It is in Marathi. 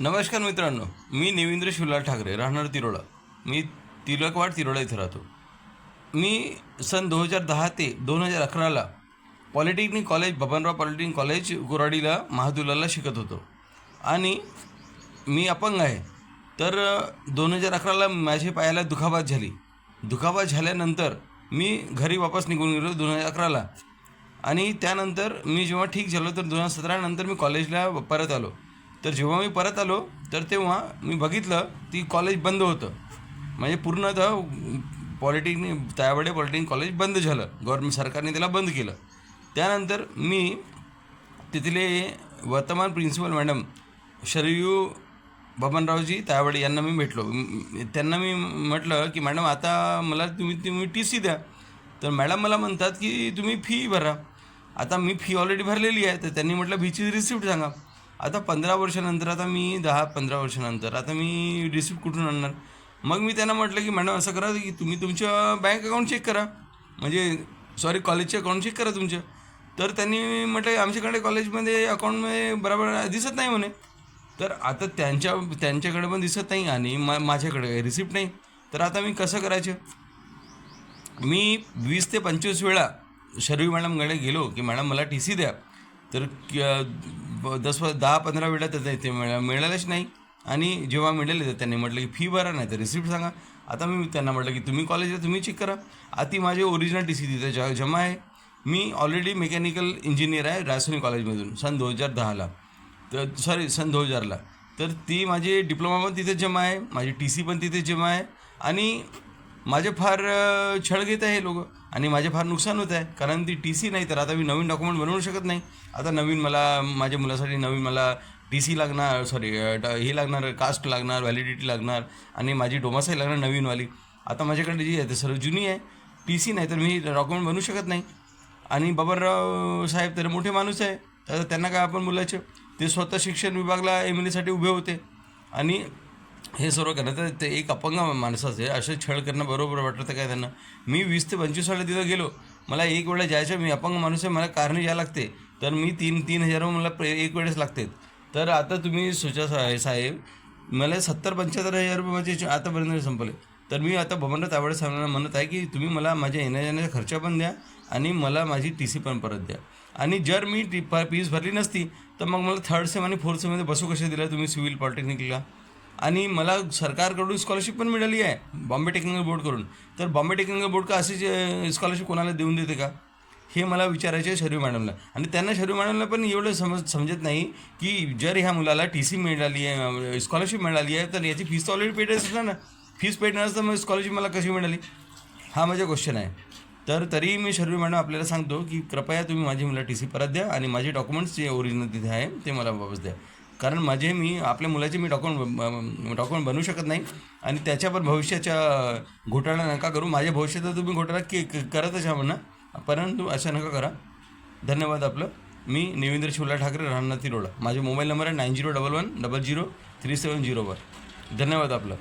नमस्कार मित्रांनो, मी निवेंद्र शिवलाल ठाकरे, राहणार तिरोडा. मी तिलकवाड तिरोडा इथं राहतो. मी सन 2010 ते 2011ला polytechnic college, Babanrao polytechnic college गोराडीला महादुलाला शिकत होतो आणि मी अपंग आहे. तर 2011ला माझ्या पायाला दुखापत झाल्यानंतर मी घरी वापस निघून गेलो 2011ला. आणि त्यानंतर मी जेव्हा ठीक झालो तर 2017 नंतर मी कॉलेजला परत आलो. तर जेव्हा मी परत आलो तर तेव्हा मी बघितलं की कॉलेज बंद होतं. म्हणजे पूर्णतः त्यावेळे पॉलिटेक्निक कॉलेज बंद झालं. गव्हर्नमेंट सरकारने त्याला बंद केलं. त्यानंतर मी तिथले वर्तमान प्रिन्सिपल मॅडम शरयू बबनरावजी त्यावेळे यांना मी भेटलो. त्यांना मी म्हटलं की मॅडम आता मला तुम्ही टी सी द्या. तर मॅडम मला म्हणतात की तुम्ही फी भरा. आता मी फी ऑलरेडी भरलेली आहे. तर त्यांनी म्हटलं फीची रिसिप्ट सांगा. आता 15 वर्षानंतर, आता मी 10-15 वर्षानंतर आता मी रिसिप्ट कुठून आणणार? मग मी त्यांना म्हटलं की मॅडम असं करा की तुम्ही तुमचं बँक अकाउंट चेक करा, म्हणजे कॉलेजचे अकाउंट चेक करा तुमचं. तर त्यांनी म्हटलं आमच्याकडे कॉलेजमध्ये अकाउंटमध्ये बरोबर दिसत नाही म्हणे. तर आता त्यांच्याकडे पण दिसत नाही आणि माझ्याकडे रिसिप्ट नाही. तर आता मी कसं करायचं? मी 20 ते 25 वेळा शरयू मॅडमकडे गेलो की मॅडम मला टी सी द्या. तर 10-15 वेळा तर ते मिळालंच नाही. आणि जेव्हा मिळाले तर त्यांनी म्हटलं की फी भरा, नाही तर रिसिप्ट सांगा. आता मी त्यांना म्हटलं की तुम्ही कॉलेजला तुम्ही चेक करा. आधी माझे ओरिजिनल टी सी तिथे जमा आहे. मी ऑलरेडी मेकॅनिकल इंजिनियर आहे राजसोनी कॉलेजमधून सन 2010ला, तर सन 2000ला. तर ती माझी डिप्लोमा पण तिथे जमा आहे, माझी टी सी पण तिथे जमा आहे. आणि माझे फार छळ घेत आहे लोक आणि माझे फार नुकसान होत आहे. कारण ती टी सी नाही तर आता मी नवीन डॉक्युमेंट बनवू शकत नाही. आता नवीन माझ्या मुलासाठी मला टी सी लागणार, हे लागणार, कास्ट लागणार, व्हॅलिडिटी लागणार आणि माझी डोमासाईल लागणार नवीनवाली. आता माझ्याकडे जी आहे ते सर्व जुनी आहे. टी सी नाही तर मी डॉक्युमेंट बनवू शकत नाही. आणि बबनराव साहेब तर मोठे माणूस आहे, तर त्यांना काय आपण बोलायचं? ते स्वतः शिक्षण विभागला MLA उभे होते आणि हे सर्व करणं. तर ते एक अपंग माणसाचे असे छळ करणं बरोबर वाटतं काय त्यांना? मी 20 ते 25 वेळा तिथं गेलो. मला एक वेळा जायचं, मी अपंग माणूस आहे, मला कारने यायला लागते. तर मी 3,000 मला एक वेळेस लागते. तर आता तुम्ही साहेब मला 70-75 हजार रुपये माझे आतापर्यंत संपले. तर मी आता बबनराव तावडे साहेबांना म्हणत आहे की तुम्ही मला माझ्या येण्याचा खर्च पण द्या आणि मला माझी टी सी पण परत द्या. आणि जर मी फीस भरली नसती तर मग मला 3rd सेम आणि 4th सेममध्ये बसू कसे दिलं तुम्ही सिव्हिल पॉलिटेक्निकला? आणि मला सरकारकडून स्कॉलरशिप पण मिळाली आहे बॉम्बे टेक्निकल बोर्डकडून. तर बॉम्बे टेक्निकल बोर्ड का अशी स्कॉलरशिप कोणाला देऊन देते का? हे मला विचारायचे आहे शरयू मॅडमला. आणि त्यांना शरयू मॅडमला पण एवढं समजत नाही की जर ह्या मुलाला टी सी मिळाली आहे, स्कॉलरशिप मिळाली आहे, तर याची फीस तर ऑलरेडी पेड असणार ना. फीस पेड नसतं मग स्कॉलरशिप मला कशी मिळाली? हा माझा क्वेश्चन आहे. तर तरी मी शरयू मॅडम आपल्याला सांगतो की कृपया तुम्ही माझी मला टी सी परत द्या आणि माझे डॉक्युमेंट्स जे ओरिजिनल तिथे आहे ते मला वापस द्या. कारण मी आपल्या मुलाचे डॉक्युमेंट बनवू शकत नाही आणि त्याच्यावर भविष्याच्या घोटाळा नका करू. माझ्या भविष्याचा तुम्ही घोटाळा करतच आहात ना, परंतु असं नका करा. धन्यवाद आपलं. मी निवेंद्र शिवलाल ठाकरे, राहणार तिरोडा. माझे मोबाईल नंबर आहे 9011100370. धन्यवाद आपलं.